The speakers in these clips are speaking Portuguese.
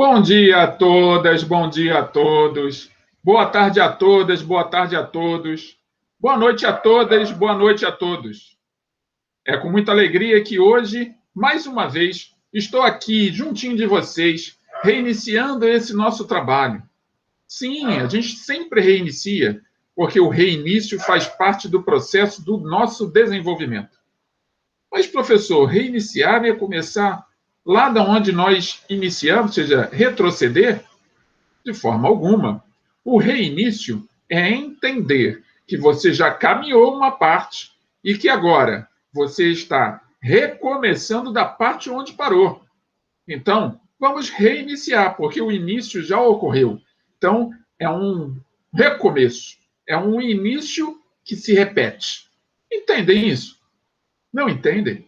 Bom dia a todas, bom dia a todos. Boa tarde a todas, boa tarde a todos. Boa noite a todas, boa noite a todos. É com muita alegria que hoje, mais uma vez, estou aqui juntinho de vocês, reiniciando esse nosso trabalho. Sim, a gente sempre reinicia, porque o reinício faz parte do processo do nosso desenvolvimento. Mas, professor, reiniciar é começar lá de onde nós iniciamos, ou seja, retroceder? De forma alguma. O reinício é entender que você já caminhou uma parte e que agora você está recomeçando da parte onde parou. Então, vamos reiniciar, porque o início já ocorreu. Então, é um recomeço, é um início que se repete. Entendem isso? Não entendem?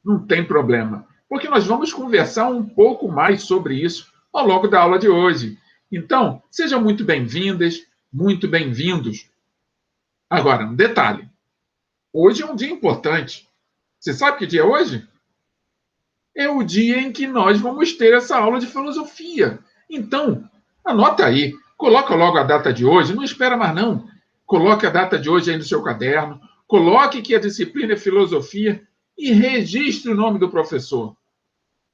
Não tem problema, porque nós vamos conversar um pouco mais sobre isso ao longo da aula de hoje. Então, sejam muito bem-vindas, muito bem-vindos. Agora, um detalhe. Hoje é um dia importante. Você sabe que dia é hoje? É o dia em que nós vamos ter essa aula de filosofia. Então, anota aí, coloca logo a data de hoje, não espera mais não. Coloque a data de hoje aí no seu caderno, coloque que a disciplina é filosofia e registre o nome do professor.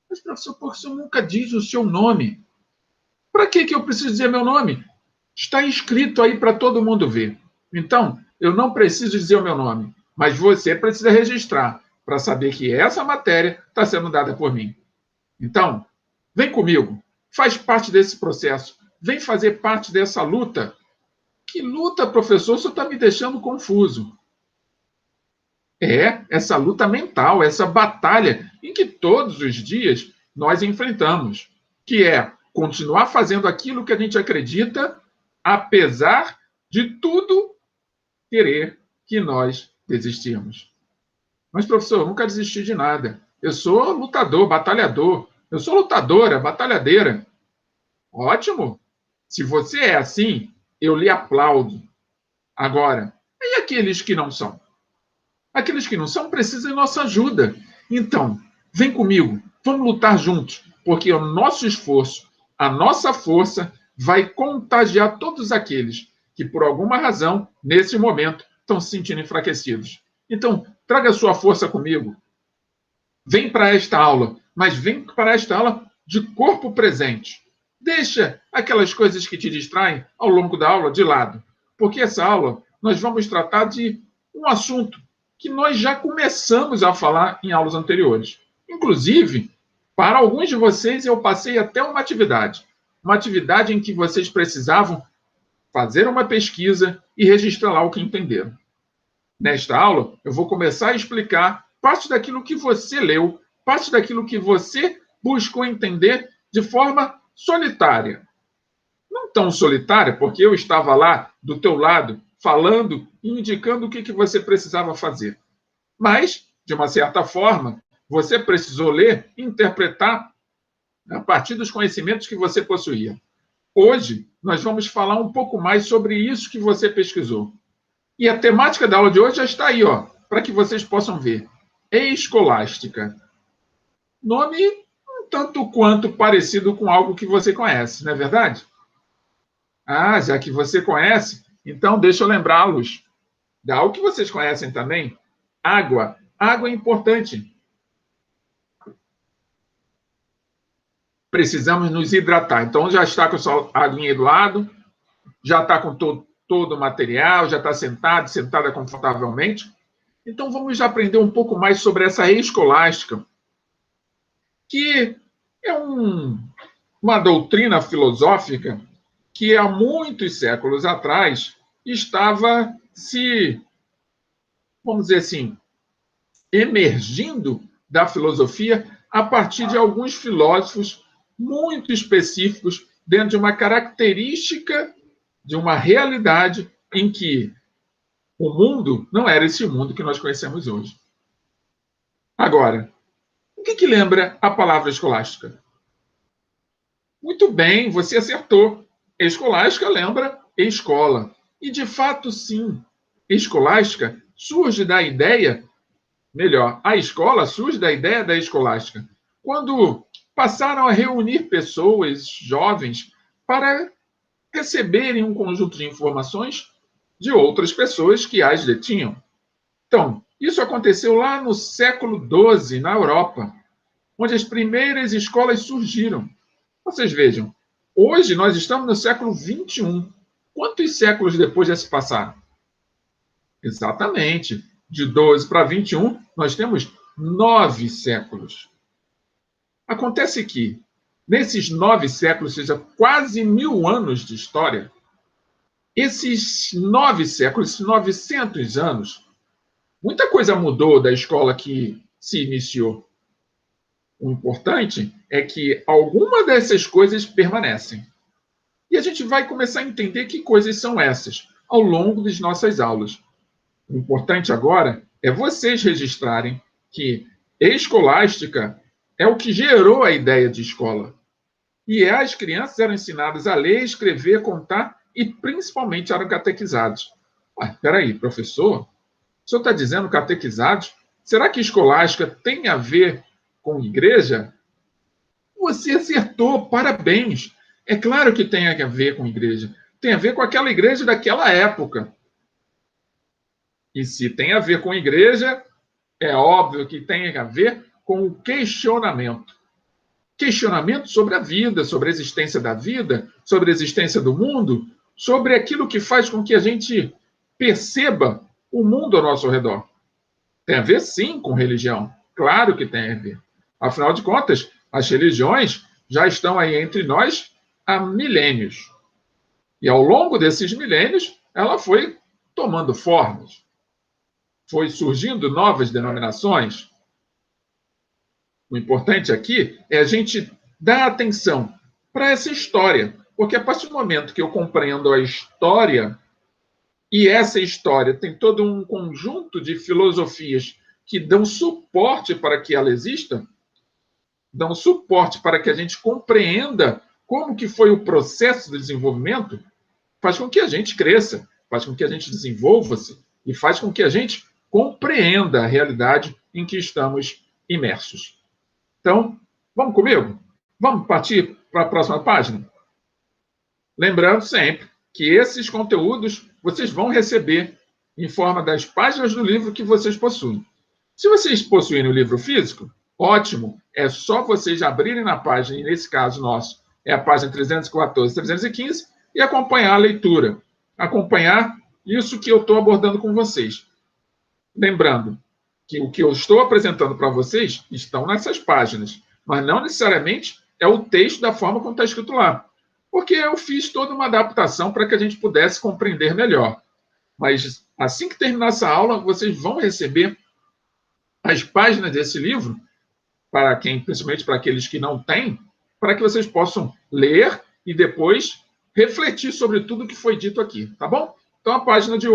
Mas, professor, por que o senhor nunca diz o seu nome? Para que eu preciso dizer meu nome? Está escrito aí para todo mundo ver. Então, eu não preciso dizer o meu nome, mas você precisa registrar para saber que essa matéria está sendo dada por mim. Então, vem comigo, faz parte desse processo, vem fazer parte dessa luta. Que luta, professor? Você está me deixando confuso. É essa luta mental, essa batalha em que todos os dias nós enfrentamos, que é continuar fazendo aquilo que a gente acredita, apesar de tudo querer que nós desistimos. Mas, professor, eu nunca desisti de nada. Eu sou lutador, batalhador. Eu sou lutadora, batalhadeira. Ótimo! Se você é assim, eu lhe aplaudo. Agora, e aqueles que não são? Aqueles que não são precisam de nossa ajuda. Então, vem comigo, vamos lutar juntos, porque o nosso esforço, a nossa força vai contagiar todos aqueles que, por alguma razão, nesse momento, estão se sentindo enfraquecidos. Então, traga sua força comigo. Vem para esta aula, mas vem para esta aula de corpo presente. Deixa aquelas coisas que te distraem ao longo da aula de lado, porque essa aula nós vamos tratar de um assunto que nós já começamos a falar em aulas anteriores. Inclusive, para alguns de vocês, eu passei até uma atividade em que vocês precisavam fazer uma pesquisa e registrar lá o que entenderam. Nesta aula, eu vou começar a explicar parte daquilo que você leu, parte daquilo que você buscou entender de forma solitária. Não tão solitária, porque eu estava lá do teu lado, falando e indicando o que você precisava fazer. Mas, de uma certa forma, você precisou ler e interpretar a partir dos conhecimentos que você possuía. Hoje, nós vamos falar um pouco mais sobre isso que você pesquisou. E a temática da aula de hoje já está aí, para que vocês possam ver. Escolástica. Nome um tanto quanto parecido com algo que você conhece, não é verdade? Ah, já que você conhece, então deixa eu lembrá-los de algo que vocês conhecem também. Água. Água é importante. Precisamos nos hidratar. Então, já está com a sua aguinha aí do lado, já está com todo o material, já está sentado, sentada confortavelmente. Então, vamos já aprender um pouco mais sobre essa escolástica, que é uma doutrina filosófica que há muitos séculos atrás estava vamos dizer assim, emergindo da filosofia a partir de alguns filósofos muito específicos dentro de uma característica de uma realidade em que o mundo não era esse mundo que nós conhecemos hoje. Agora, o que lembra a palavra escolástica? Muito bem, você acertou. Escolástica lembra escola. E, de fato, sim, escolástica surge da ideia, melhor, a escola surge da ideia da escolástica. Quando passaram a reunir pessoas jovens para receberem um conjunto de informações de outras pessoas que as detinham. Então, isso aconteceu lá no século XII, na Europa, onde as primeiras escolas surgiram. Vocês vejam, hoje nós estamos no século XXI. Quantos séculos depois já se passaram? Exatamente. De 12 para 21, nós temos 9 séculos. Acontece que, nesses 9 séculos, ou seja, quase 1000 anos de história, esses 9 séculos, esses 900 anos, muita coisa mudou da escola que se iniciou. O importante é que alguma dessas coisas permanecem. E a gente vai começar a entender que coisas são essas ao longo das nossas aulas. O importante agora é vocês registrarem que escolástica é o que gerou a ideia de escola. E as crianças eram ensinadas a ler, escrever, contar e principalmente eram catequizados. Espera aí, professor, o senhor está dizendo catequizados? Será que escolástica tem a ver com igreja? Você acertou, parabéns. É claro que tem a ver com igreja. Tem a ver com aquela igreja daquela época. E se tem a ver com igreja, é óbvio que tem a ver com o questionamento. Questionamento sobre a vida, sobre a existência da vida, sobre a existência do mundo, sobre aquilo que faz com que a gente perceba o mundo ao nosso redor. Tem a ver, sim, com religião. Claro que tem a ver. Afinal de contas, as religiões já estão aí entre nós há milênios. E ao longo desses milênios, ela foi tomando formas. Foi surgindo novas denominações. O importante aqui é a gente dar atenção para essa história, porque a partir do momento que eu compreendo a história, e essa história tem todo um conjunto de filosofias que dão suporte para que ela exista, dão suporte para que a gente compreenda como que foi o processo de desenvolvimento, faz com que a gente cresça, faz com que a gente desenvolva-se e faz com que a gente compreenda a realidade em que estamos imersos. Então, vamos comigo? Vamos partir para a próxima página? Lembrando sempre que esses conteúdos vocês vão receber em forma das páginas do livro que vocês possuem. Se vocês possuírem o livro físico, ótimo, é só vocês abrirem na página, e nesse caso nosso, é a página 314, 315, e acompanhar a leitura. Acompanhar isso que eu estou abordando com vocês. Lembrando que o que eu estou apresentando para vocês estão nessas páginas, mas não necessariamente é o texto da forma como está escrito lá, porque eu fiz toda uma adaptação para que a gente pudesse compreender melhor. Mas assim que terminar essa aula, vocês vão receber as páginas desse livro, para quem, principalmente para aqueles que não têm, para que vocês possam ler e depois refletir sobre tudo que foi dito aqui, tá bom? Então, as páginas de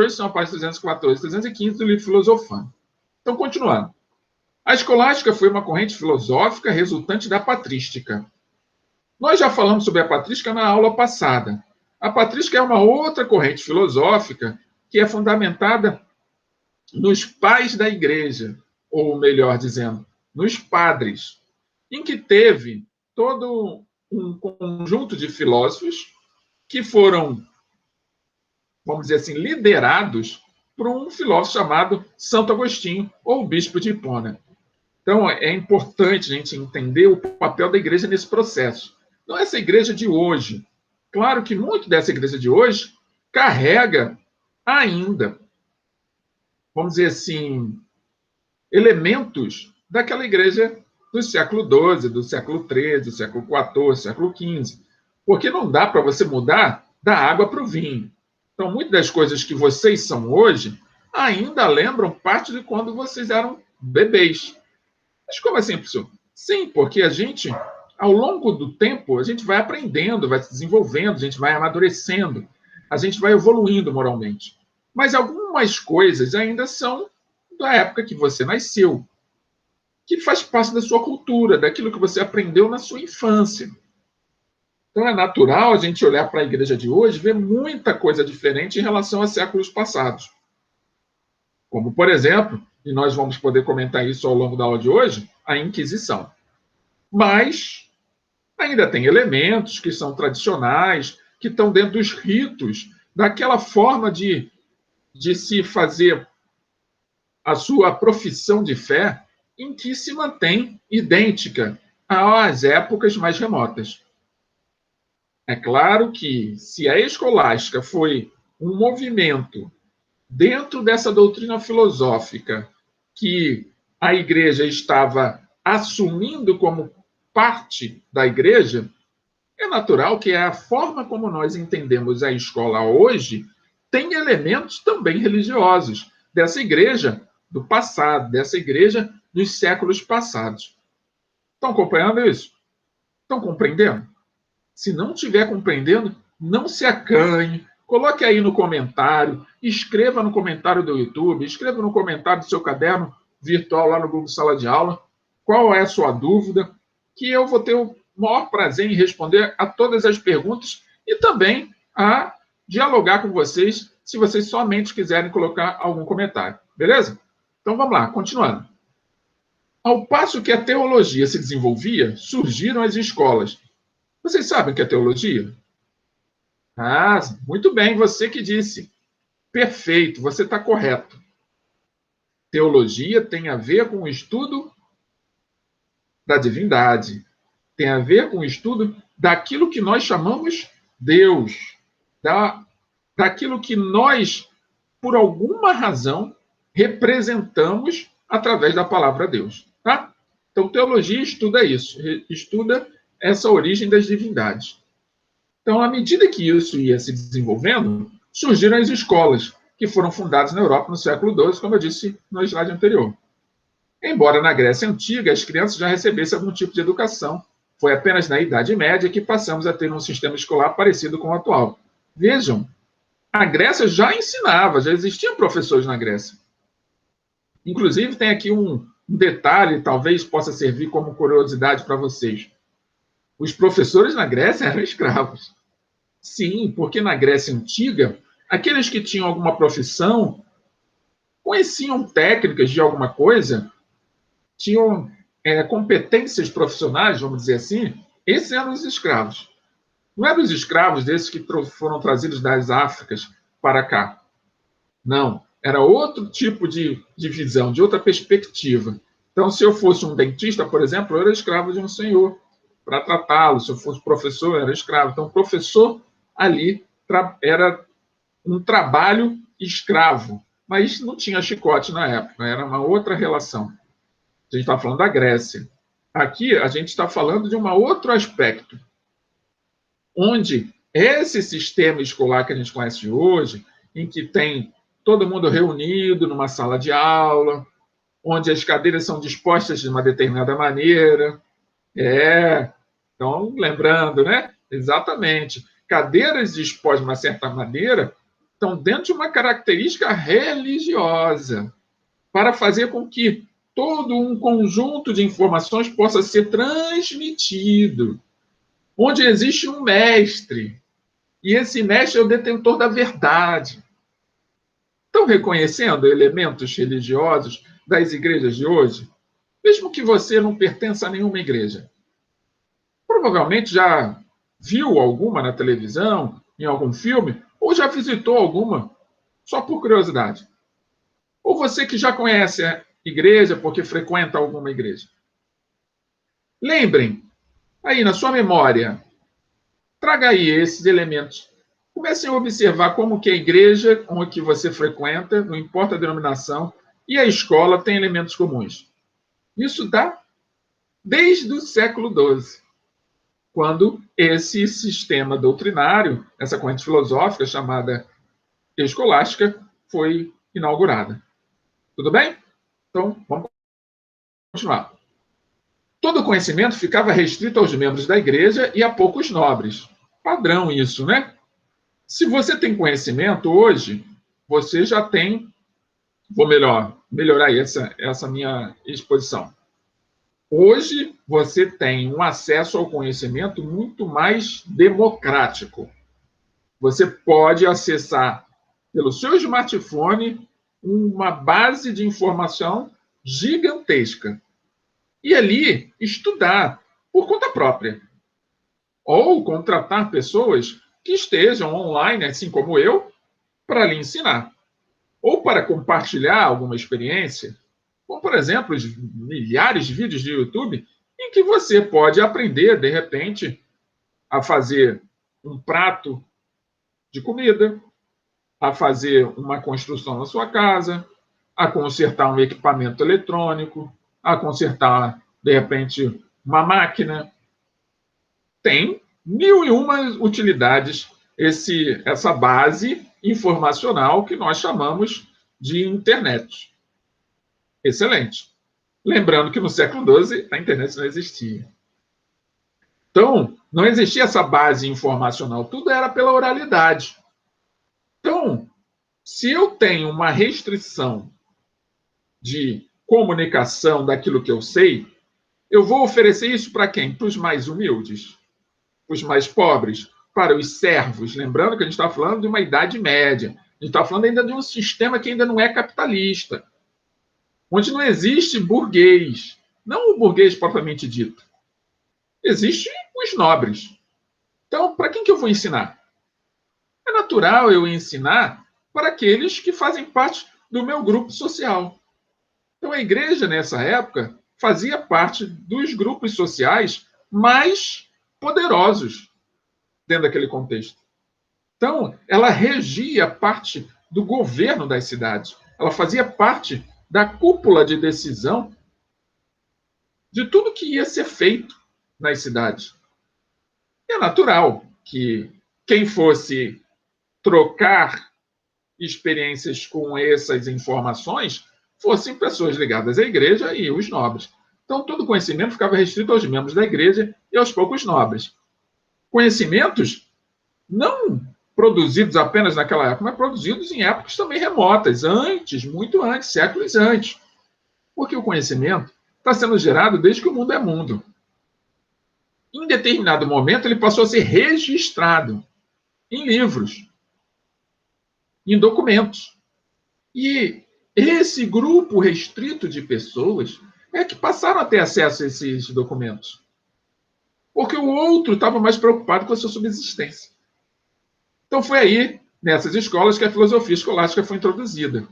hoje são a página 314 e 315 do livro Filosofando. Então, continuando. A escolástica foi uma corrente filosófica resultante da patrística. Nós já falamos sobre a patrística na aula passada. A patrística é uma outra corrente filosófica que é fundamentada nos pais da igreja, ou melhor dizendo, nos padres, em que teve todo um conjunto de filósofos que foram, vamos dizer assim, liderados por um filósofo chamado Santo Agostinho, ou Bispo de Hipona. Então, é importante a gente entender o papel da igreja nesse processo. Não é essa igreja de hoje. Claro que muito dessa igreja de hoje carrega ainda, vamos dizer assim, elementos daquela igreja do século XII, do século XIII, do século XIV, século XV. Porque não dá para você mudar da água para o vinho. Então, muitas das coisas que vocês são hoje ainda lembram parte de quando vocês eram bebês. Mas como assim, professor? Sim, porque a gente, ao longo do tempo, a gente vai aprendendo, vai se desenvolvendo, a gente vai amadurecendo, a gente vai evoluindo moralmente. Mas algumas coisas ainda são da época que você nasceu, que faz parte da sua cultura, daquilo que você aprendeu na sua infância. Então é natural a gente olhar para a igreja de hoje e ver muita coisa diferente em relação a séculos passados. Como, por exemplo, e nós vamos poder comentar isso ao longo da aula de hoje, a Inquisição. Mas ainda tem elementos que são tradicionais, que estão dentro dos ritos, daquela forma de se fazer a sua profissão de fé, em que se mantém idêntica às épocas mais remotas. É claro que, se a escolástica foi um movimento dentro dessa doutrina filosófica que a igreja estava assumindo como parte da igreja, é natural que a forma como nós entendemos a escola hoje tem elementos também religiosos dessa igreja do passado, dessa igreja dos séculos passados. Estão acompanhando isso? Estão compreendendo? Se não estiver compreendendo, não se acanhe. Coloque aí no comentário, escreva no comentário do YouTube, escreva no comentário do seu caderno virtual lá no Google Sala de Aula qual é a sua dúvida, que eu vou ter o maior prazer em responder a todas as perguntas e também a dialogar com vocês, se vocês somente quiserem colocar algum comentário. Beleza? Então vamos lá, continuando. Ao passo que a teologia se desenvolvia, surgiram as escolas. Vocês sabem o que é teologia? Ah, muito bem, você que disse. Perfeito, você está correto. Teologia tem a ver com o estudo da divindade, tem a ver com o estudo daquilo que nós chamamos Deus, daquilo que nós, por alguma razão, representamos através da palavra Deus. Tá? Então, teologia estuda isso, estuda essa origem das divindades. Então, à medida que isso ia se desenvolvendo, surgiram as escolas, que foram fundadas na Europa no século XII, como eu disse no slide anterior. Embora na Grécia Antiga as crianças já recebessem algum tipo de educação, foi apenas na Idade Média que passamos a ter um sistema escolar parecido com o atual. Vejam, a Grécia já ensinava, já existiam professores na Grécia. Inclusive, tem aqui um detalhe, talvez possa servir como curiosidade para vocês. Os professores na Grécia eram escravos. Sim, porque na Grécia Antiga, aqueles que tinham alguma profissão, conheciam técnicas de alguma coisa, tinham competências profissionais, vamos dizer assim, esses eram os escravos. Não eram os escravos desses que foram trazidos das Áfricas para cá. Não, era outro tipo de visão, de outra perspectiva. Então, se eu fosse um dentista, por exemplo, eu era escravo de um senhor para tratá-lo. Se eu fosse professor, eu era escravo. Então, professor ali era um trabalho escravo, mas não tinha chicote na época, era uma outra relação. A gente está falando da Grécia. Aqui, a gente está falando de um outro aspecto, onde esse sistema escolar que a gente conhece hoje, em que tem todo mundo reunido numa sala de aula, onde as cadeiras são dispostas de uma determinada maneira. Então, lembrando, né? Exatamente. Cadeiras dispostas de uma certa maneira estão dentro de uma característica religiosa, para fazer com que todo um conjunto de informações possa ser transmitido, onde existe um mestre, e esse mestre é o detentor da verdade. Estão reconhecendo elementos religiosos das igrejas de hoje? Mesmo que você não pertença a nenhuma igreja. Provavelmente já viu alguma na televisão, em algum filme, ou já visitou alguma, só por curiosidade. Ou você que já conhece a igreja porque frequenta alguma igreja. Lembrem, aí na sua memória, traga aí esses elementos. Comecem a observar como que a igreja onde que você frequenta, não importa a denominação, e a escola têm elementos comuns. Isso dá desde o século XII, quando esse sistema doutrinário, essa corrente filosófica chamada escolástica, foi inaugurada. Tudo bem? Então, vamos continuar. Todo conhecimento ficava restrito aos membros da igreja e a poucos nobres. Padrão isso, né? Se você tem conhecimento hoje, você já tem... Vou melhorar essa minha exposição. Hoje, você tem um acesso ao conhecimento muito mais democrático. Você pode acessar, pelo seu smartphone, uma base de informação gigantesca. E ali, estudar. por conta própria. Ou contratar pessoas que estejam online, assim como eu, para lhe ensinar. Ou para compartilhar alguma experiência, como, por exemplo, os milhares de vídeos de YouTube em que você pode aprender, de repente, a fazer um prato de comida, a fazer uma construção na sua casa, a consertar um equipamento eletrônico, a consertar, de repente, uma máquina. Tem mil e uma utilidades essa base informacional que nós chamamos de internet. Excelente. Lembrando que no século XII a internet não existia. Então, não existia essa base informacional, tudo era pela oralidade. Então, se eu tenho uma restrição de comunicação daquilo que eu sei, eu vou oferecer isso para quem? Para os mais humildes, para os mais pobres, para os servos. Lembrando que a gente está falando de uma Idade Média. A gente está falando ainda de um sistema que ainda não é capitalista, onde não existe burguês. Não o burguês propriamente dito. Existem os nobres. Então, para quem que eu vou ensinar? É natural eu ensinar para aqueles que fazem parte do meu grupo social. Então, a igreja, nessa época, fazia parte dos grupos sociais mais poderosos dentro daquele contexto. Então, ela regia parte do governo das cidades. Ela fazia parte da cúpula de decisão de tudo que ia ser feito nas cidades. E é natural que quem fosse trocar experiências com essas informações fossem pessoas ligadas à igreja e os nobres. Então, todo conhecimento ficava restrito aos membros da igreja e aos poucos nobres. Conhecimentos não produzidos apenas naquela época, mas produzidos em épocas também remotas, antes, muito antes, séculos antes. Porque o conhecimento está sendo gerado desde que o mundo é mundo. Em determinado momento, ele passou a ser registrado em livros, em documentos. E esse grupo restrito de pessoas é que passaram a ter acesso a esses documentos. Porque o outro estava mais preocupado com a sua subsistência. Então, foi aí, nessas escolas, que a filosofia escolástica foi introduzida.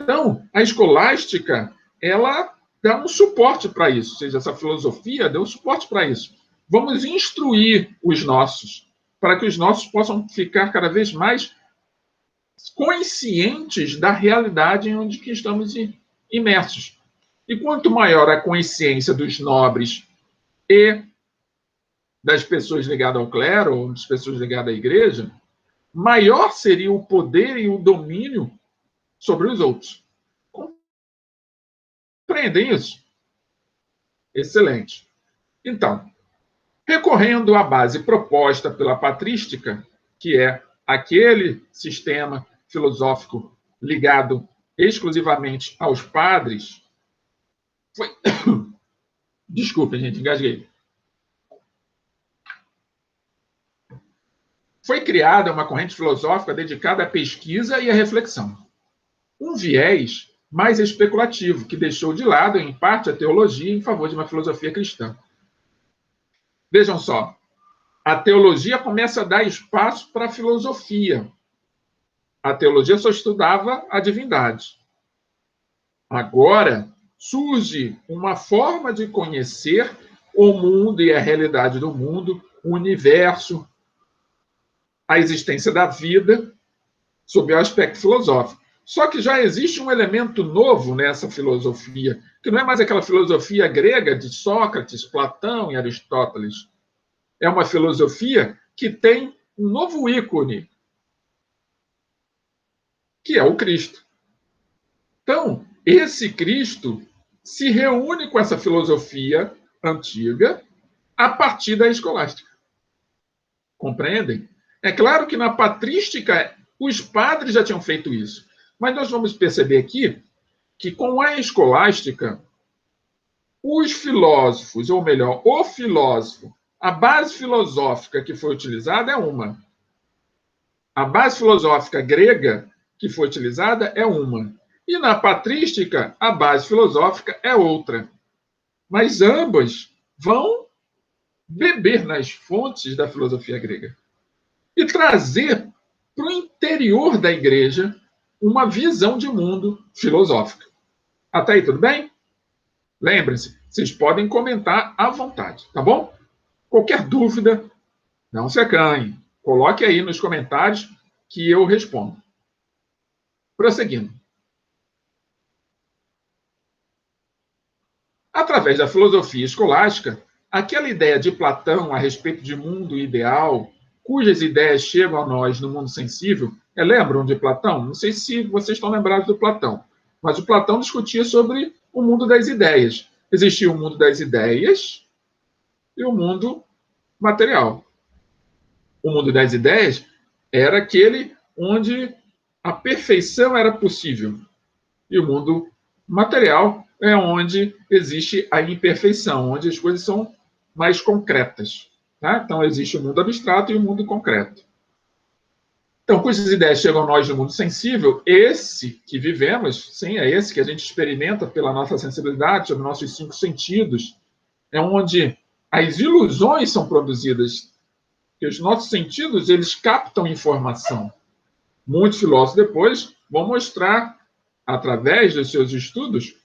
Então, a escolástica, ela dá um suporte para isso. Ou seja, essa filosofia deu um suporte para isso. Vamos instruir os nossos, para que os nossos possam ficar cada vez mais conscientes da realidade em onde que estamos imersos. E quanto maior a consciência dos nobres e das pessoas ligadas ao clero, ou das pessoas ligadas à igreja, maior seria o poder e o domínio sobre os outros. Compreendem isso? Excelente. Então, recorrendo à base proposta pela patrística, que é aquele sistema filosófico ligado exclusivamente aos padres, foi... Desculpem, gente, engasguei. Foi criada uma corrente filosófica dedicada à pesquisa e à reflexão. Um viés mais especulativo, que deixou de lado, em parte, a teologia em favor de uma filosofia cristã. Vejam só, a teologia começa a dar espaço para a filosofia. A teologia só estudava a divindade. Agora surge uma forma de conhecer o mundo e a realidade do mundo, o universo, a existência da vida, sob o aspecto filosófico. Só que já existe um elemento novo nessa filosofia, que não é mais aquela filosofia grega de Sócrates, Platão e Aristóteles. É uma filosofia que tem um novo ícone, que é o Cristo. Então, esse Cristo se reúne com essa filosofia antiga a partir da escolástica. Compreendem? É claro que na patrística os padres já tinham feito isso. Mas nós vamos perceber aqui que com a escolástica, os filósofos, ou melhor, o filósofo, a base filosófica que foi utilizada é uma. A base filosófica grega que foi utilizada é uma. E na patrística, a base filosófica é outra. Mas ambas vão beber nas fontes da filosofia grega e trazer para o interior da igreja uma visão de mundo filosófica. Até aí, tudo bem? Lembrem-se, vocês podem comentar à vontade, tá bom? Qualquer dúvida, não se acanhe. Coloque aí nos comentários que eu respondo. Prosseguindo. Através da filosofia escolástica, aquela ideia de Platão a respeito de mundo ideal, cujas ideias chegam a nós no mundo sensível, lembram de Platão? Não sei se vocês estão lembrados do Platão, mas o Platão discutia sobre o mundo das ideias. Existia o mundo das ideias e o mundo material. O mundo das ideias era aquele onde a perfeição era possível. E o mundo material é onde existe a imperfeição, onde as coisas são mais concretas. Tá? Então, existe o mundo abstrato e o mundo concreto. Então, cujas ideias chegam a nós no mundo sensível, esse que vivemos, sim, é esse que a gente experimenta pela nossa sensibilidade, pelos nossos 5 sentidos, é onde as ilusões são produzidas, que os nossos sentidos, eles captam informação. Muitos filósofos depois vão mostrar, através dos seus estudos,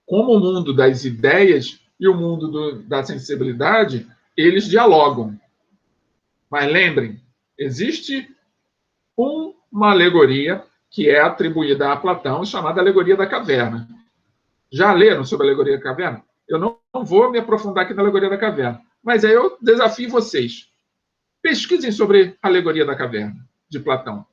como o mundo das ideias e o mundo da sensibilidade, eles dialogam. Mas lembrem, existe uma alegoria que é atribuída a Platão, chamada Alegoria da Caverna. Já leram sobre a Alegoria da Caverna? Eu não vou me aprofundar aqui na Alegoria da Caverna, mas aí eu desafio vocês. Pesquisem sobre a Alegoria da Caverna, de Platão.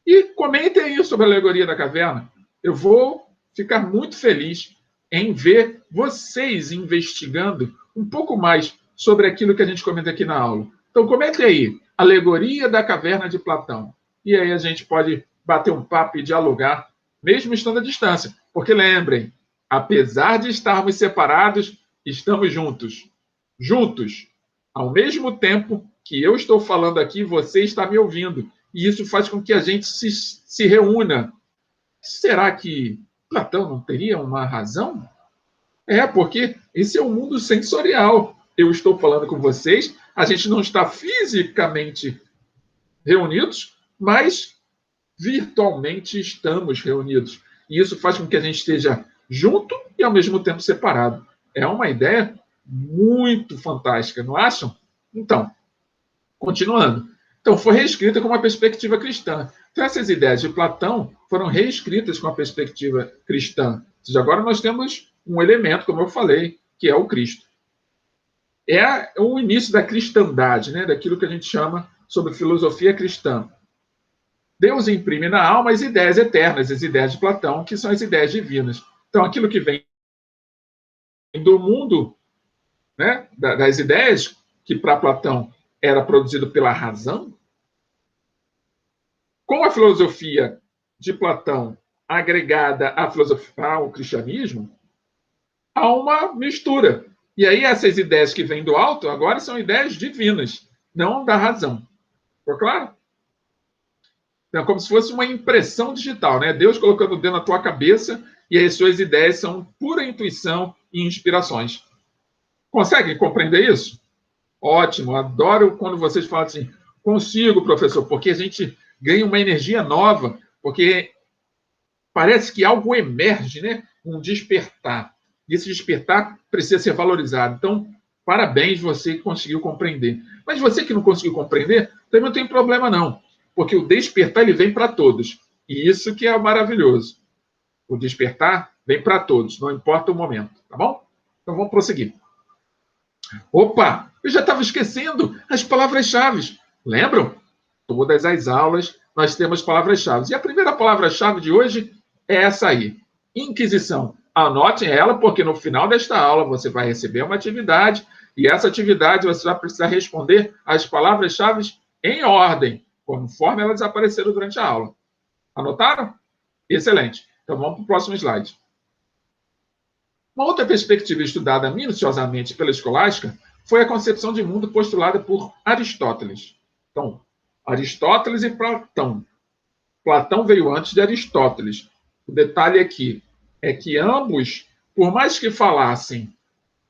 E comentem aí sobre a Alegoria da Caverna. Eu vou ficar muito feliz em ver vocês investigando um pouco mais sobre aquilo que a gente comenta aqui na aula. Então, comente aí, Alegoria da Caverna de Platão. E aí a gente pode bater um papo e dialogar, mesmo estando à distância. Porque lembrem, apesar de estarmos separados, estamos juntos. Juntos. Ao mesmo tempo que eu estou falando aqui, você está me ouvindo. E isso faz com que a gente se reúna. Será que Platão não teria uma razão? Porque esse é um mundo sensorial. Eu estou falando com vocês, a gente não está fisicamente reunidos, mas virtualmente estamos reunidos. E isso faz com que a gente esteja junto e ao mesmo tempo separado. É uma ideia muito fantástica, não acham? Então, continuando. Então, foi reescrita com uma perspectiva cristã. Então, essas ideias de Platão foram reescritas com a perspectiva cristã. Ou seja, agora nós temos um elemento, como eu falei, que é o Cristo. É o início da cristandade, né? Daquilo que a gente chama sobre filosofia cristã. Deus imprime na alma as ideias eternas, as ideias de Platão, que são as ideias divinas. Então, aquilo que vem do mundo, né? Das ideias, que para Platão era produzido pela razão, com a filosofia de Platão agregada à filosofia, ao cristianismo, há uma mistura. E aí essas ideias que vêm do alto agora são ideias divinas, não da razão. Ficou claro? Então, é como se fosse uma impressão digital, né? Deus colocando dentro da tua cabeça e as suas ideias são pura intuição e inspirações. Conseguem compreender isso? Ótimo, adoro quando vocês falam assim, consigo, professor, porque a gente ganha uma energia nova, porque parece que algo emerge, né? Um despertar. E esse despertar precisa ser valorizado. Então, parabéns, você que conseguiu compreender. Mas você que não conseguiu compreender, também não tem problema, não. Porque o despertar ele vem para todos. E isso que é maravilhoso. O despertar vem para todos, não importa o momento. Tá bom? Então, vamos prosseguir. Opa! Eu já estava esquecendo as palavras-chave. Lembram? Todas as aulas nós temos palavras-chave. E a primeira palavra-chave de hoje é essa aí: Inquisição. Anotem ela, porque no final desta aula você vai receber uma atividade e essa atividade você vai precisar responder as palavras-chave em ordem, conforme elas apareceram durante a aula. Anotaram? Excelente. Então vamos para o próximo slide. Uma outra perspectiva estudada minuciosamente pela escolástica foi a concepção de mundo postulada por Aristóteles. Então, Aristóteles e Platão. Platão veio antes de Aristóteles. O detalhe aqui é que ambos, por mais que falassem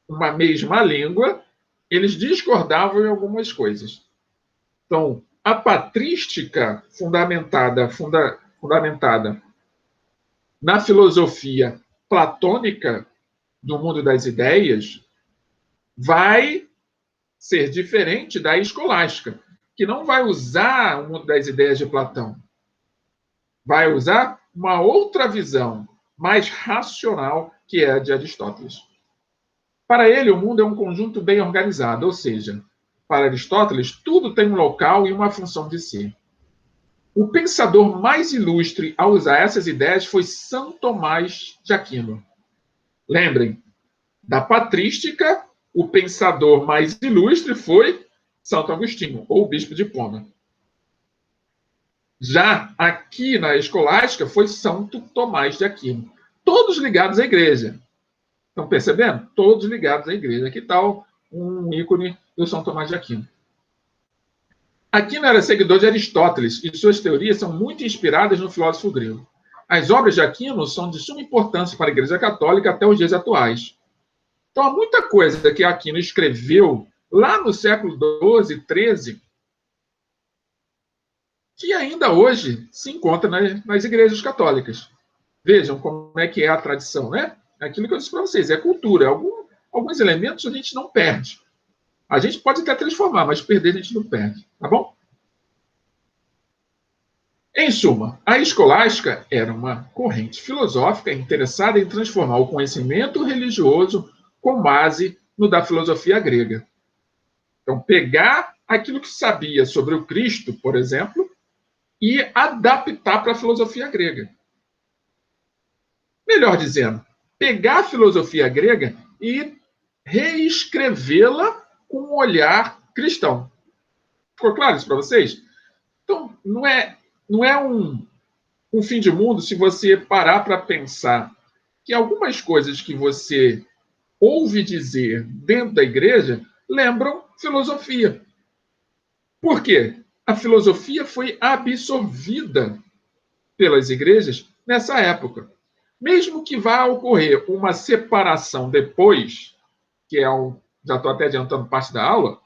uma mesma língua, eles discordavam em algumas coisas. Então, a patrística fundamentada na filosofia platônica do mundo das ideias vai ser diferente da escolástica, que não vai usar o mundo das ideias de Platão. Vai usar uma outra visão, mais racional, que é a de Aristóteles. Para ele, o mundo é um conjunto bem organizado, ou seja, para Aristóteles, tudo tem um local e uma função de ser. O pensador mais ilustre a usar essas ideias foi São Tomás de Aquino. Lembrem, da patrística, o pensador mais ilustre foi Santo Agostinho, ou o bispo de Hipona. Já aqui na escolástica foi Santo Tomás de Aquino. Todos ligados à igreja. Estão percebendo? Todos ligados à igreja. Aqui está um ícone do São Tomás de Aquino. Aquino era seguidor de Aristóteles e suas teorias são muito inspiradas no filósofo grego. As obras de Aquino são de suma importância para a Igreja Católica até os dias atuais. Então, há muita coisa que Aquino escreveu lá no século XII, XIII, que ainda hoje se encontra nas igrejas católicas. Vejam como é que é a tradição, né? Aquilo que eu disse para vocês, é cultura. Alguns elementos a gente não perde. A gente pode até transformar, mas perder a gente não perde, tá bom? Em suma, a escolástica era uma corrente filosófica interessada em transformar o conhecimento religioso com base no da filosofia grega. Então, pegar aquilo que sabia sobre o Cristo, por exemplo, e adaptar para a filosofia grega. Melhor dizendo, pegar a filosofia grega e reescrevê-la com um olhar cristão. Ficou claro isso para vocês? Então, não é um fim de mundo se você parar para pensar que algumas coisas que você ouve dizer dentro da igreja lembram filosofia. Por quê? A filosofia foi absorvida pelas igrejas nessa época. Mesmo que vá ocorrer uma separação depois, que é já estou até adiantando parte da aula,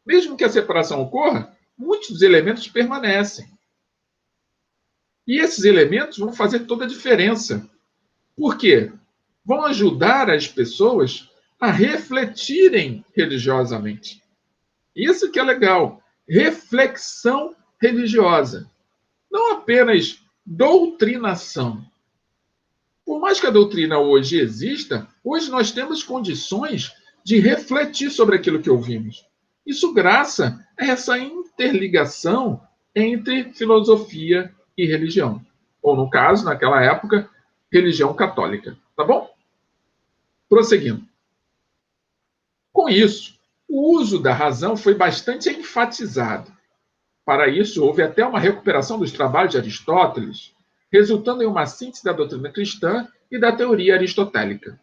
mesmo que a separação ocorra, muitos dos elementos permanecem. E esses elementos vão fazer toda a diferença. Por quê? Vão ajudar as pessoas a refletirem religiosamente. Isso que é legal. Reflexão religiosa. Não apenas doutrinação. Por mais que a doutrina hoje exista, hoje nós temos condições de refletir sobre aquilo que ouvimos. Isso graças a essa interligação entre filosofia e religião. Ou, no caso, naquela época, religião católica. Tá bom? Prosseguindo. Com isso, o uso da razão foi bastante enfatizado. Para isso, houve até uma recuperação dos trabalhos de Aristóteles, resultando em uma síntese da doutrina cristã e da teoria aristotélica.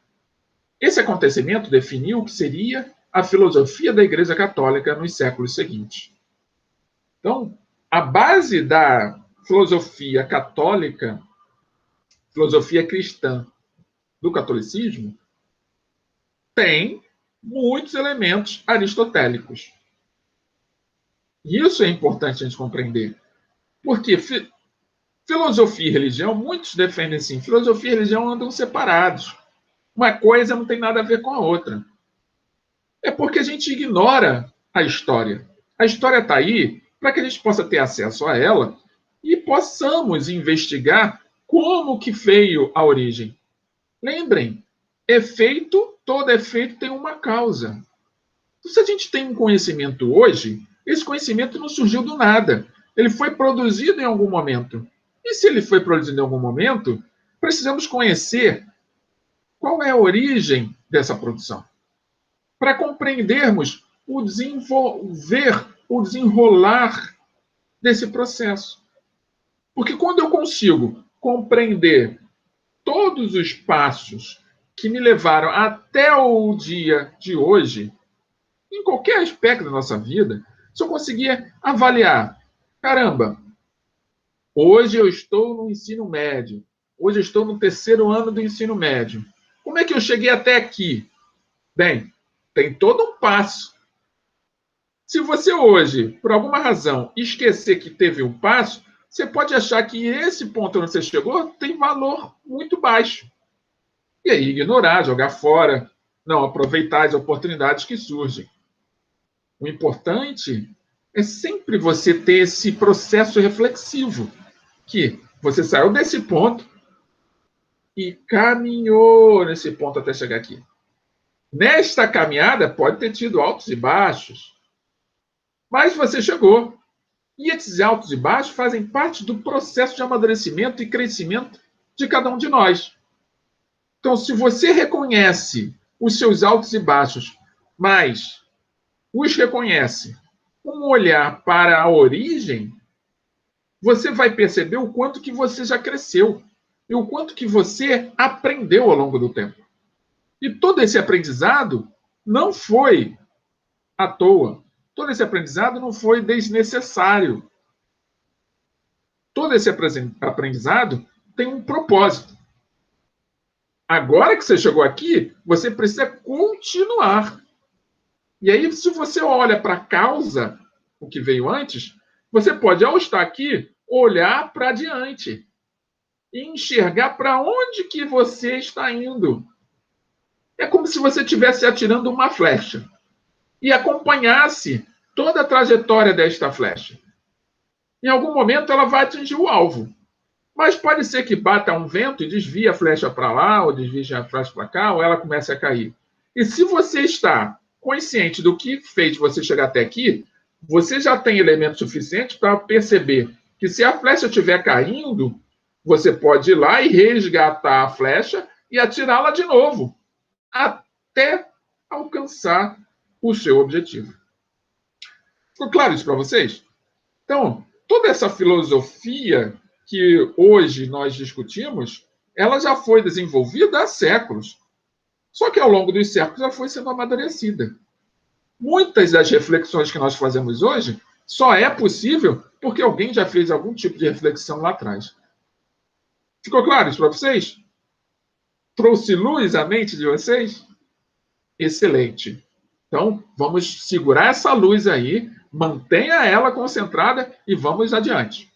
Esse acontecimento definiu o que seria a filosofia da Igreja Católica nos séculos seguintes. Então, a base da filosofia católica, filosofia cristã do catolicismo, tem muitos elementos aristotélicos. E isso é importante a gente compreender. Porque filosofia e religião, muitos defendem assim, filosofia e religião andam separados. Uma coisa não tem nada a ver com a outra. É porque a gente ignora a história. A história está aí para que a gente possa ter acesso a ela e possamos investigar como que veio a origem. Lembrem, todo efeito tem uma causa. Se a gente tem um conhecimento hoje, esse conhecimento não surgiu do nada. Ele foi produzido em algum momento. E se ele foi produzido em algum momento, precisamos conhecer qual é a origem dessa produção. Para compreendermos o desenrolar desse processo. Porque quando eu consigo compreender todos os passos que me levaram até o dia de hoje, em qualquer aspecto da nossa vida, se eu conseguir avaliar, caramba, hoje eu estou no ensino médio, hoje eu estou no 3º ano do ensino médio. Como é que eu cheguei até aqui? Bem, tem todo um passo. Se você hoje, por alguma razão, esquecer que teve um passo, você pode achar que esse ponto onde você chegou tem valor muito baixo. E aí ignorar, jogar fora, não aproveitar as oportunidades que surgem. O importante é sempre você ter esse processo reflexivo, que você saiu desse ponto e caminhou nesse ponto até chegar aqui. Nesta caminhada pode ter tido altos e baixos, mas você chegou. E esses altos e baixos fazem parte do processo de amadurecimento e crescimento de cada um de nós. Então, se você reconhece os seus altos e baixos, mas os reconhece com um olhar para a origem, você vai perceber o quanto que você já cresceu e o quanto que você aprendeu ao longo do tempo. E todo esse aprendizado não foi à toa. Todo esse aprendizado não foi desnecessário. Todo esse aprendizado tem um propósito. Agora que você chegou aqui, você precisa continuar. E aí, se você olha para a causa, o que veio antes, você pode, ao estar aqui, olhar para adiante e enxergar para onde que você está indo. É como se você estivesse atirando uma flecha e acompanhasse toda a trajetória desta flecha. Em algum momento ela vai atingir o alvo. Mas pode ser que bata um vento e desvie a flecha para lá, ou desvie a flecha para cá, ou ela comece a cair. E se você está consciente do que fez você chegar até aqui, você já tem elementos suficientes para perceber que se a flecha estiver caindo, você pode ir lá e resgatar a flecha e atirá-la de novo, até alcançar o seu objetivo. Ficou claro isso para vocês? Então, toda essa filosofia que hoje nós discutimos, ela já foi desenvolvida há séculos. Só que ao longo dos séculos ela foi sendo amadurecida. Muitas das reflexões que nós fazemos hoje só é possível porque alguém já fez algum tipo de reflexão lá atrás. Ficou claro isso para vocês? Trouxe luz à mente de vocês? Excelente. Então, vamos segurar essa luz aí, mantenha ela concentrada e vamos adiante.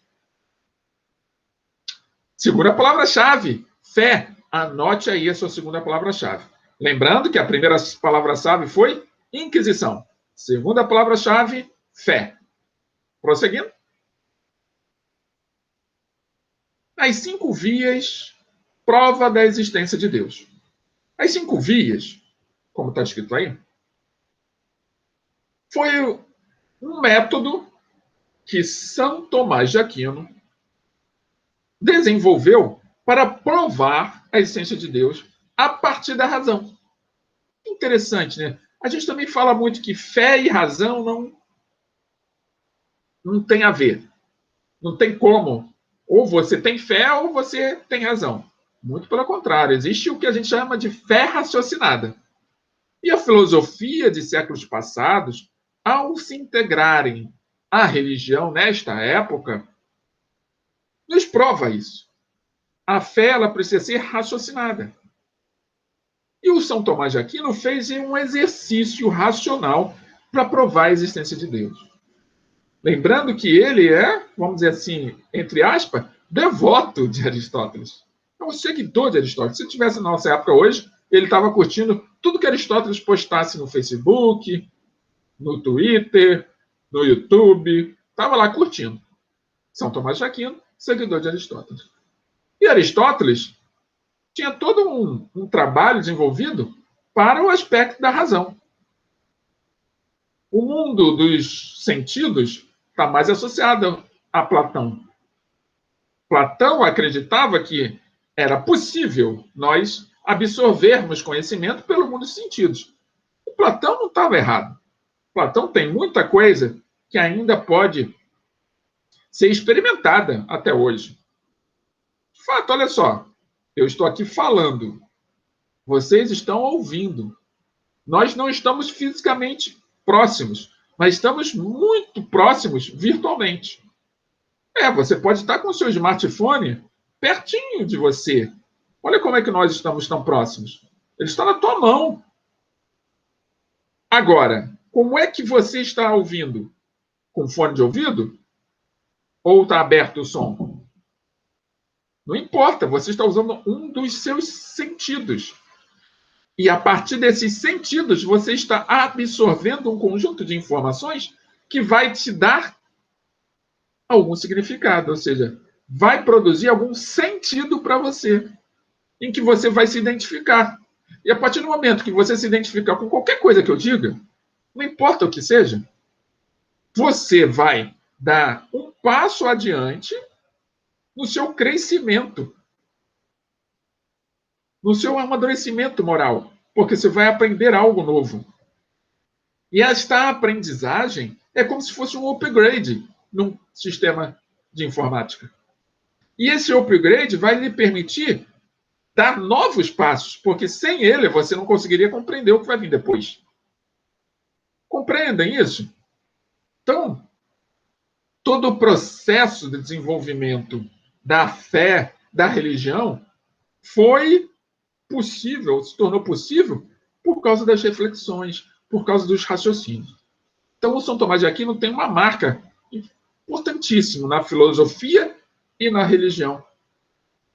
Segunda palavra-chave, fé. Anote aí a sua segunda palavra-chave. Lembrando que a primeira palavra-chave foi Inquisição. Segunda palavra-chave, fé. Prosseguindo. As 5 vias, prova da existência de Deus. As 5 vias, como está escrito aí, foi um método que São Tomás de Aquino desenvolveu para provar a existência de Deus a partir da razão. Interessante, né? A gente também fala muito que fé e razão não tem a ver. Não tem como. Ou você tem fé ou você tem razão. Muito pelo contrário. Existe o que a gente chama de fé raciocinada. E a filosofia de séculos passados, ao se integrarem à religião nesta época, nos prova isso. A fé ela precisa ser raciocinada. E o São Tomás de Aquino fez um exercício racional para provar a existência de Deus. Lembrando que ele é, vamos dizer assim, entre aspas, devoto de Aristóteles. É um seguidor de Aristóteles. Se tivesse na nossa época hoje, ele estava curtindo tudo que Aristóteles postasse no Facebook, no Twitter, no YouTube. Estava lá curtindo. São Tomás de Aquino, seguidor de Aristóteles. E Aristóteles tinha todo um trabalho desenvolvido para o aspecto da razão. O mundo dos sentidos está mais associado a Platão. Platão acreditava que era possível nós absorvermos conhecimento pelo mundo dos sentidos. E Platão não estava errado. Platão tem muita coisa que ainda pode ser experimentada até hoje. De fato, olha só, eu estou aqui falando, vocês estão ouvindo. Nós não estamos fisicamente próximos, mas estamos muito próximos virtualmente. Você pode estar com o seu smartphone pertinho de você. Olha como é que nós estamos tão próximos. Ele está na tua mão. Agora, Como é que você está ouvindo? Com fone de ouvido? Ou está aberto o som? Não importa, você está usando um dos seus sentidos. E a partir desses sentidos, você está absorvendo um conjunto de informações que vai te dar algum significado, ou seja, vai produzir algum sentido para você, em que você vai se identificar. E a partir do momento que você se identificar com qualquer coisa que eu diga, não importa o que seja, você vai dar um passo adiante no seu crescimento, no seu amadurecimento moral, porque você vai aprender algo novo. E esta aprendizagem é como se fosse um upgrade num sistema de informática. E esse upgrade vai lhe permitir dar novos passos, porque sem ele você não conseguiria compreender o que vai vir depois. Compreendem isso? Então, todo o processo de desenvolvimento da fé, da religião, foi possível, se tornou possível por causa das reflexões, por causa dos raciocínios. Então, o São Tomás de Aquino tem uma marca importantíssima na filosofia e na religião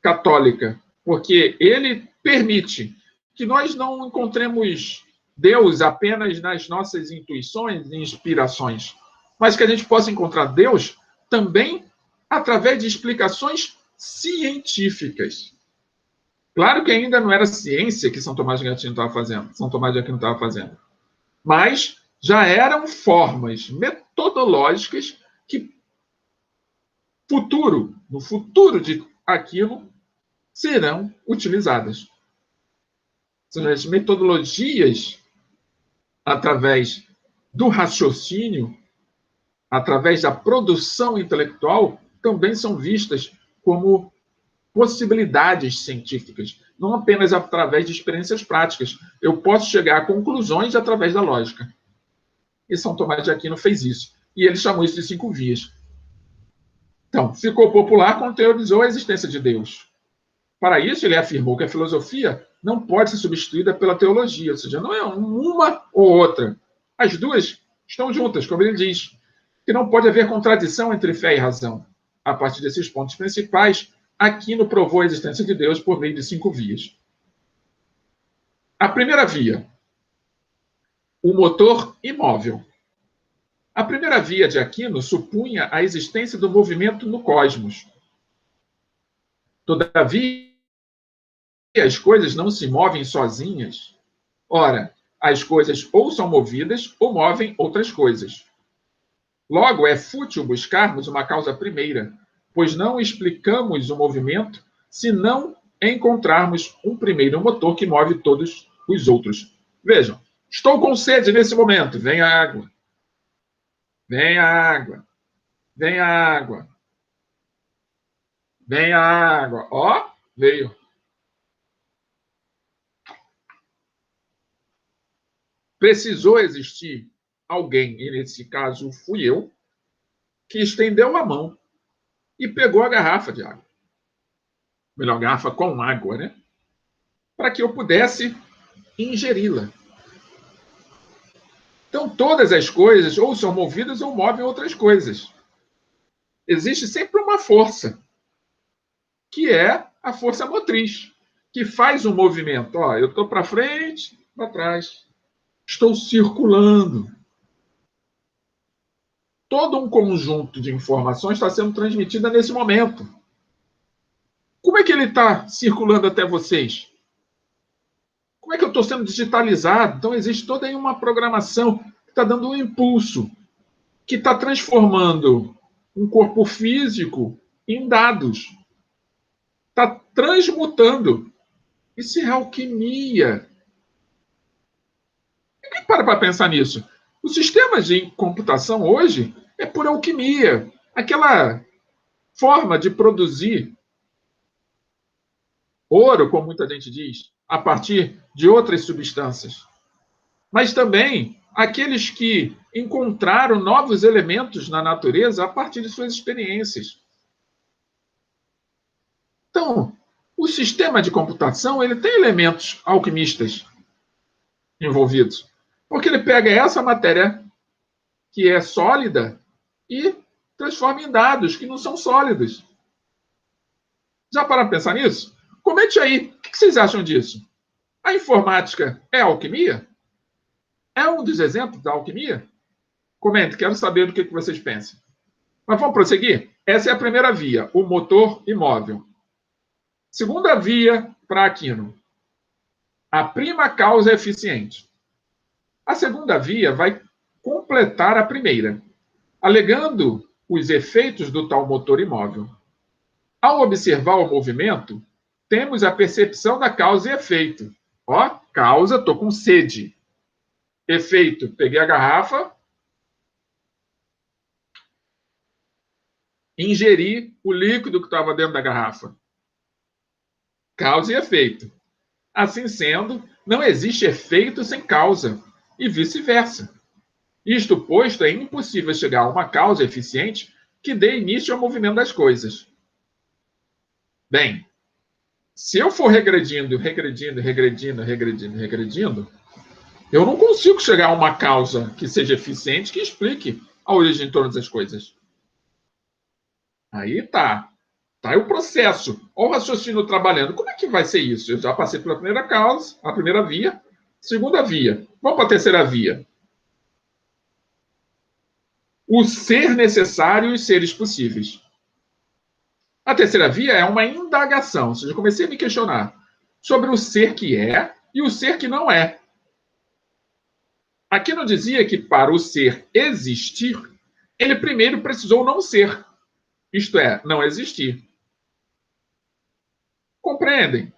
católica, porque ele permite que nós não encontremos Deus apenas nas nossas intuições e inspirações, mas que a gente possa encontrar Deus também através de explicações científicas. Claro que ainda não era ciência que São Tomás de Aquino estava fazendo, mas já eram formas metodológicas que no futuro de Aquino, serão utilizadas. São as metodologias através do raciocínio, através da produção intelectual, também são vistas como possibilidades científicas, não apenas através de experiências práticas. Eu posso chegar a conclusões através da lógica. E São Tomás de Aquino fez isso. E ele chamou isso de 5 vias. Então, ficou popular quando teorizou a existência de Deus. Para isso, ele afirmou que a filosofia não pode ser substituída pela teologia, ou seja, não é uma ou outra. As duas estão juntas, como ele diz, que não pode haver contradição entre fé e razão. A partir desses pontos principais, Aquino provou a existência de Deus por meio de 5 vias. A primeira via, o motor imóvel. A primeira via de Aquino supunha a existência do movimento no cosmos. Todavia, as coisas não se movem sozinhas. Ora, as coisas ou são movidas ou movem outras coisas. Logo, é fútil buscarmos uma causa primeira, pois não explicamos o movimento se não encontrarmos um primeiro motor que move todos os outros. Vejam, estou com sede nesse momento. Vem a água. Vem a água. Vem a água. Vem a água. Ó, veio. Precisou existir alguém, e nesse caso fui eu, que estendeu a mão e pegou a garrafa de água. Melhor, garrafa com água, né? Para que eu pudesse ingeri-la. Então, todas as coisas ou são movidas ou movem outras coisas. Existe sempre uma força, que é a força motriz, que faz um movimento. Ó, eu estou para frente, para trás. Estou circulando. Todo um conjunto de informações está sendo transmitida nesse momento. Como é que ele está circulando até vocês? Como é que eu estou sendo digitalizado? Então, existe toda aí uma programação que está dando um impulso, que está transformando um corpo físico em dados. Está transmutando. Isso é alquimia. Ninguém para pensar nisso. O sistema de computação hoje é por alquimia. Aquela forma de produzir ouro, como muita gente diz, a partir de outras substâncias. Mas também aqueles que encontraram novos elementos na natureza a partir de suas experiências. Então, o sistema de computação ele tem elementos alquimistas envolvidos. Porque ele pega essa matéria que é sólida e transforma em dados que não são sólidos. Já pararam para pensar nisso? Comente aí, o que vocês acham disso? A informática é alquimia? É um dos exemplos da alquimia? Comente, quero saber do que vocês pensam. Mas vamos prosseguir? Essa é a primeira via, o motor imóvel. Segunda via para Aquino. A prima causa eficiente. A segunda via vai completar a primeira, alegando os efeitos do tal motor imóvel. Ao observar o movimento, temos a percepção da causa e efeito. Ó, causa, estou com sede. Efeito, peguei a garrafa, ingeri o líquido que estava dentro da garrafa. Causa e efeito. Assim sendo, não existe efeito sem causa, e vice-versa. Isto posto, é impossível chegar a uma causa eficiente que dê início ao movimento das coisas. Bem, se eu for regredindo, eu não consigo chegar a uma causa que seja eficiente, que explique a origem de todas as coisas. Aí tá. Tá aí o processo. Olha o raciocínio trabalhando. Como é que vai ser isso? Eu já passei pela primeira causa, a primeira via, segunda via. Vamos para a terceira via. O ser necessário e os seres possíveis. A terceira via é uma indagação. Ou seja, eu comecei a me questionar sobre o ser que é e o ser que não é. Aqui não dizia que para o ser existir, ele primeiro precisou não ser. Isto é, não existir. Compreendem?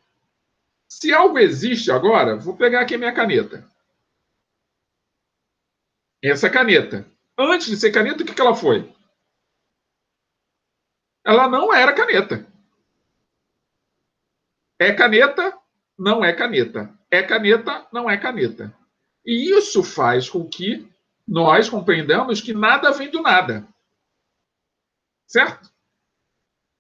Se algo existe agora, vou pegar aqui a minha caneta. Essa caneta. Antes de ser caneta, o que ela foi? Ela não era caneta. É caneta, não é caneta. É caneta, não é caneta. E isso faz com que nós compreendamos que nada vem do nada. Certo?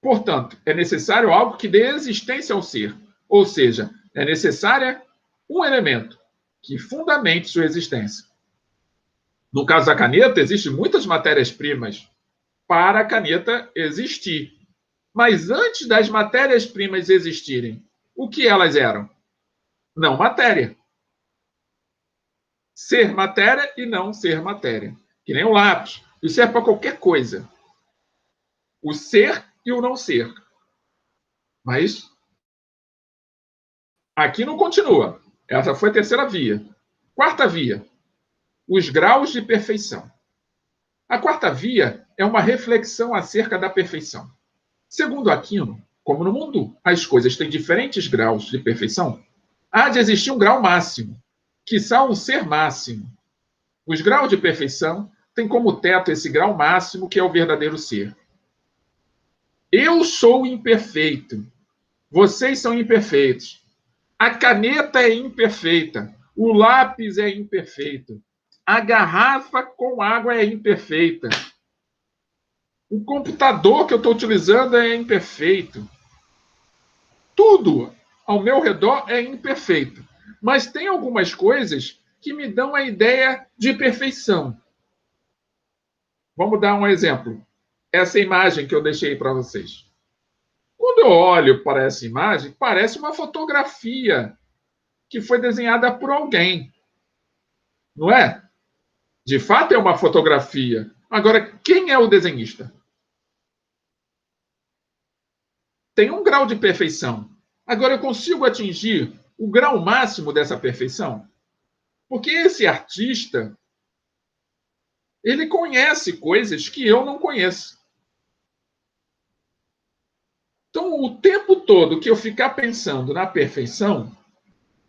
Portanto, é necessário algo que dê existência ao ser. Ou seja, é necessário um elemento que fundamente sua existência. No caso da caneta, existem muitas matérias-primas para a caneta existir. Mas antes das matérias-primas existirem, o que elas eram? Não matéria. Ser matéria e não ser matéria. Que nem o lápis. Isso serve para qualquer coisa. O ser e o não ser. Mas aqui não continua. Essa foi a terceira via. Quarta via. Os graus de perfeição. A quarta via é uma reflexão acerca da perfeição. Segundo Aquino, como no mundo as coisas têm diferentes graus de perfeição, há de existir um grau máximo, quiçá um ser máximo. Os graus de perfeição têm como teto esse grau máximo que é o verdadeiro ser. Eu sou imperfeito. Vocês são imperfeitos. A caneta é imperfeita. O lápis é imperfeito. A garrafa com água é imperfeita. O computador que eu estou utilizando é imperfeito. Tudo ao meu redor é imperfeito. Mas tem algumas coisas que me dão a ideia de perfeição. Vamos dar um exemplo. Essa imagem que eu deixei para vocês. Quando eu olho para essa imagem, parece uma fotografia que foi desenhada por alguém. Não é? De fato, é uma fotografia. Agora, quem é o desenhista? Tem um grau de perfeição. Agora, eu consigo atingir o grau máximo dessa perfeição? Porque esse artista, ele conhece coisas que eu não conheço. Então, o tempo todo que eu ficar pensando na perfeição,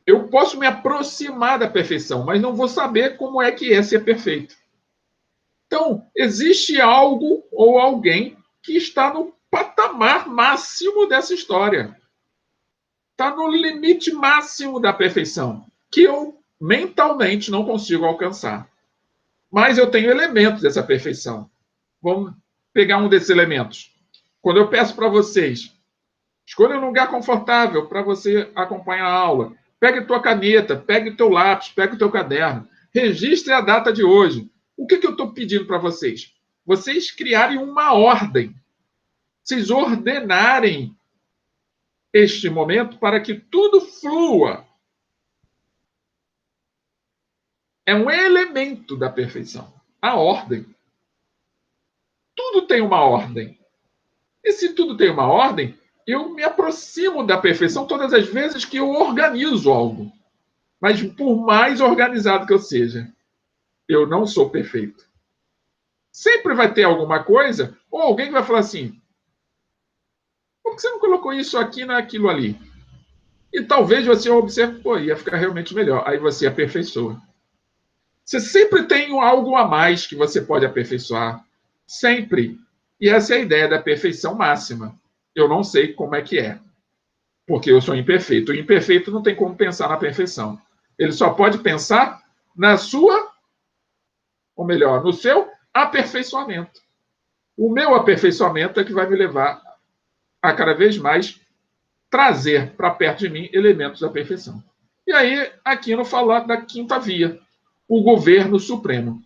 eu posso me aproximar da perfeição, mas não vou saber como é que é ser perfeito. Então, existe algo ou alguém que está no patamar máximo dessa história. Está no limite máximo da perfeição, que eu mentalmente não consigo alcançar. Mas eu tenho elementos dessa perfeição. Vamos pegar um desses elementos. Quando eu peço para vocês, escolha um lugar confortável para você acompanhar a aula. Pegue tua caneta, pegue teu lápis, pegue o teu caderno. Registre a data de hoje. O que eu estou pedindo para vocês? Vocês criarem uma ordem. Vocês ordenarem este momento para que tudo flua. É um elemento da perfeição. A ordem. Tudo tem uma ordem. E se tudo tem uma ordem, eu me aproximo da perfeição todas as vezes que eu organizo algo. Mas por mais organizado que eu seja, eu não sou perfeito. Sempre vai ter alguma coisa, ou alguém que vai falar assim, por que você não colocou isso aqui naquilo ali? E talvez você observe, pô, ia ficar realmente melhor. Aí você aperfeiçoa. Você sempre tem algo a mais que você pode aperfeiçoar. Sempre. E essa é a ideia da perfeição máxima. Eu não sei como é que é. Porque eu sou imperfeito. O imperfeito não tem como pensar na perfeição. Ele só pode pensar na sua, ou melhor, no seu aperfeiçoamento. O meu aperfeiçoamento é que vai me levar a cada vez mais trazer para perto de mim elementos da perfeição. E aí, Aquino fala da quinta via, o governo supremo.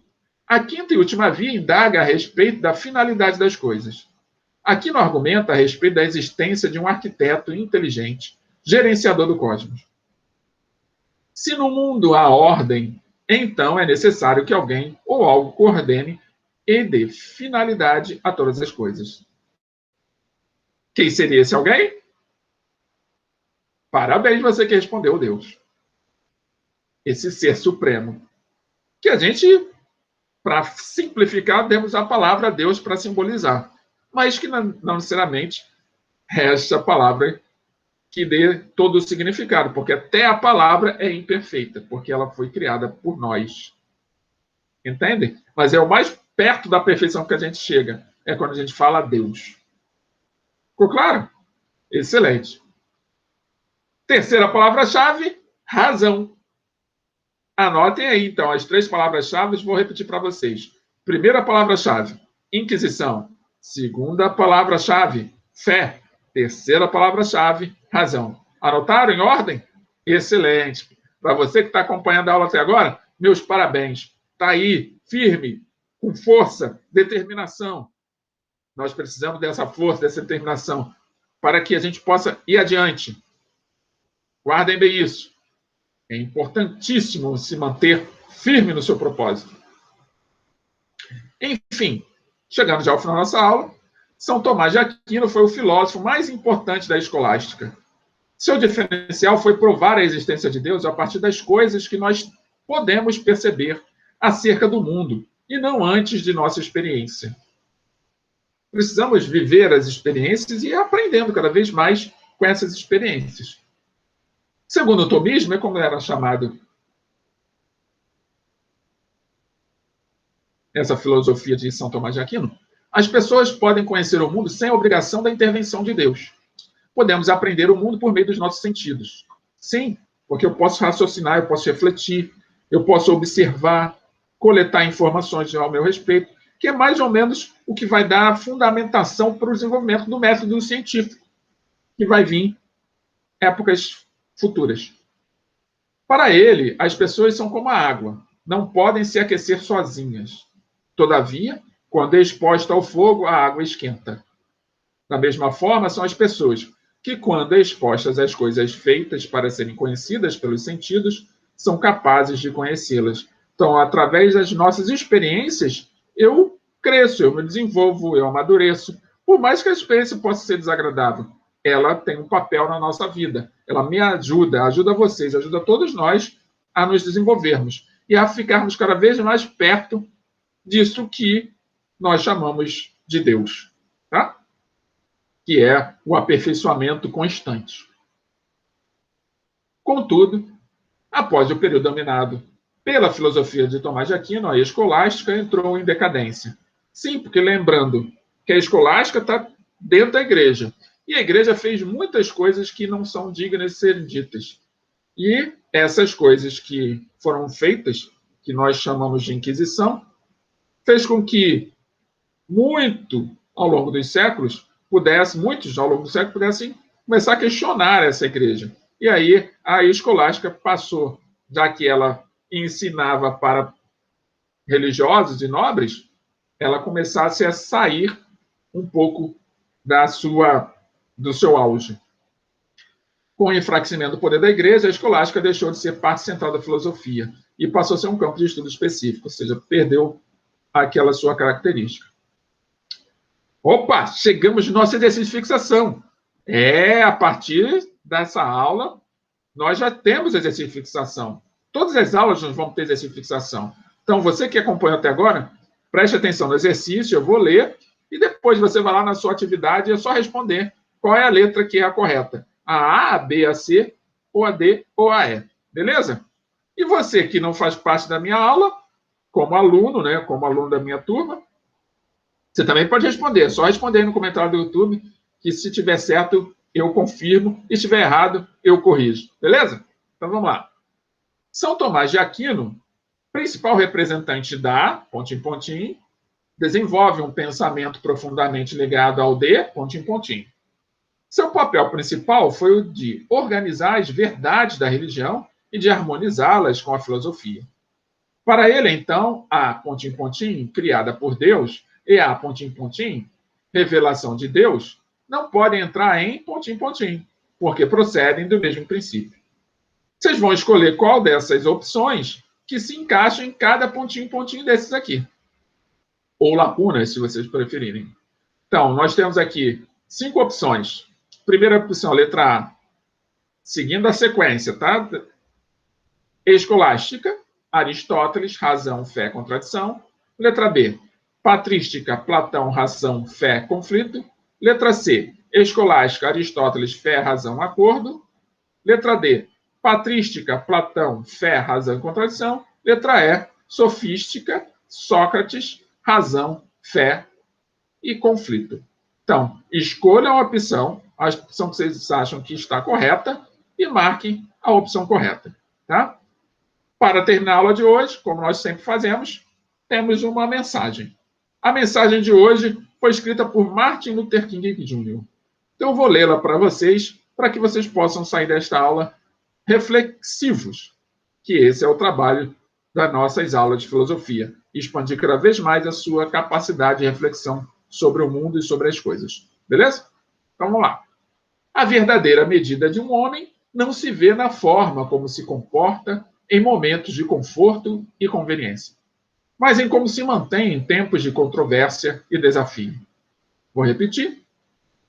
A quinta e última via indaga a respeito da finalidade das coisas. Aquino argumenta a respeito da existência de um arquiteto inteligente, gerenciador do cosmos. Se no mundo há ordem, então é necessário que alguém ou algo coordene e dê finalidade a todas as coisas. Quem seria esse alguém? Parabéns, você que respondeu, Deus. Esse ser supremo. Que a gente, para simplificar, demos a palavra Deus para simbolizar. Mas que não necessariamente é essa palavra que dê todo o significado, porque até a palavra é imperfeita, porque ela foi criada por nós. Entende? Mas é o mais perto da perfeição que a gente chega, é quando a gente fala Deus. Ficou claro? Excelente. Terceira palavra-chave, razão. Anotem aí, então, as 3 palavras-chave, vou repetir para vocês. Primeira palavra-chave, inquisição. Segunda palavra-chave, fé. Terceira palavra-chave, razão. Anotaram em ordem? Excelente. Para você que está acompanhando a aula até agora, meus parabéns. Está aí, firme, com força, determinação. Nós precisamos dessa força, dessa determinação, para que a gente possa ir adiante. Guardem bem isso. É importantíssimo se manter firme no seu propósito. Enfim, chegando já ao final da nossa aula, São Tomás de Aquino foi o filósofo mais importante da escolástica. Seu diferencial foi provar a existência de Deus a partir das coisas que nós podemos perceber acerca do mundo, e não antes de nossa experiência. Precisamos viver as experiências e ir aprendendo cada vez mais com essas experiências. Segundo o tomismo, é como era chamado essa filosofia de São Tomás de Aquino, as pessoas podem conhecer o mundo sem a obrigação da intervenção de Deus. Podemos aprender o mundo por meio dos nossos sentidos. Sim, porque eu posso raciocinar, eu posso refletir, eu posso observar, coletar informações ao meu respeito, que é mais ou menos o que vai dar a fundamentação para o desenvolvimento do método científico, que vai vir em épocas futuras. Para ele, as pessoas são como a água, não podem se aquecer sozinhas. Todavia, quando é exposta ao fogo, a água esquenta. Da mesma forma, são as pessoas que, quando expostas às coisas feitas para serem conhecidas pelos sentidos, são capazes de conhecê-las. Então, através das nossas experiências, eu cresço, eu me desenvolvo, eu amadureço. Por mais que a experiência possa ser desagradável, ela tem um papel na nossa vida. Ela me ajuda, ajuda vocês, ajuda todos nós a nos desenvolvermos e a ficarmos cada vez mais perto disso que nós chamamos de Deus, tá? Que é o aperfeiçoamento constante. Contudo, após o período dominado pela filosofia de Tomás de Aquino, a escolástica entrou em decadência. Sim, porque lembrando que a escolástica está dentro da igreja. E a igreja fez muitas coisas que não são dignas de serem ditas. E essas coisas que foram feitas, que nós chamamos de Inquisição, fez com que muitos ao longo dos séculos pudessem começar a questionar essa igreja. E aí a escolástica passou, já que ela ensinava para religiosos e nobres, ela começasse a sair um pouco do seu auge. Com o enfraquecimento do poder da igreja, a escolástica deixou de ser parte central da filosofia e passou a ser um campo de estudo específico, ou seja, perdeu aquela sua característica. Opa, chegamos no nosso exercício de fixação. A partir dessa aula, nós já temos exercício de fixação. Todas as aulas nós vamos ter exercício de fixação. Então, você que acompanhou até agora, preste atenção no exercício, eu vou ler, e depois você vai lá na sua atividade e é só responder qual é a letra que é a correta. A B, a C, ou a D, ou a E. Beleza? E você que não faz parte da minha aula, como aluno, né, como aluno da minha turma, você também pode responder. É só responder aí no comentário do YouTube, que se tiver certo, eu confirmo, e se estiver errado, eu corrijo. Beleza? Então, vamos lá. São Tomás de Aquino, principal representante da, pontinho, pontinho, desenvolve um pensamento profundamente ligado ao de, pontinho, pontinho. Seu papel principal foi o de organizar as verdades da religião e de harmonizá-las com a filosofia. Para ele, então, a, pontinho, pontinho, criada por Deus, e a, pontinho, pontinho, revelação de Deus, não podem entrar em, pontinho, pontinho, porque procedem do mesmo princípio. Vocês vão escolher qual dessas opções que se encaixa em cada pontinho, pontinho desses aqui. Ou lacunas, se vocês preferirem. Então, nós temos aqui 5 opções. Primeira opção, letra A. Seguindo a sequência, tá? Escolástica, Aristóteles, razão, fé, contradição. Letra B. Patrística, Platão, razão, fé, conflito. Letra C. Escolástica, Aristóteles, fé, razão, acordo. Letra D. Patrística, Platão, fé, razão e contradição. Letra E. Sofística, Sócrates, razão, fé e conflito. Então, escolham a opção que vocês acham que está correta e marquem a opção correta. Tá? Para terminar a aula de hoje, como nós sempre fazemos, temos uma mensagem. A mensagem de hoje foi escrita por Martin Luther King Jr. Então, eu vou lê-la para vocês, para que vocês possam sair desta aula reflexivos, que esse é o trabalho das nossas aulas de filosofia, expandir cada vez mais a sua capacidade de reflexão sobre o mundo e sobre as coisas. Beleza? Então, vamos lá. A verdadeira medida de um homem não se vê na forma como se comporta em momentos de conforto e conveniência, mas em como se mantém em tempos de controvérsia e desafio. Vou repetir.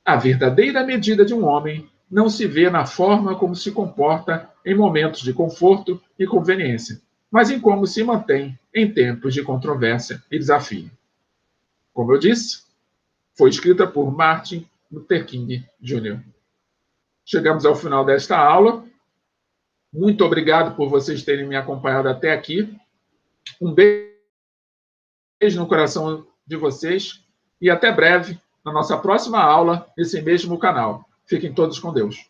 A verdadeira medida de um homem não se vê na forma como se comporta em momentos de conforto e conveniência, mas em como se mantém em tempos de controvérsia e desafio. Como eu disse, foi escrita por Martin Luther King Jr. Chegamos ao final desta aula. Muito obrigado por vocês terem me acompanhado até aqui. Um beijo no coração de vocês e até breve na nossa próxima aula nesse mesmo canal. Fiquem todos com Deus.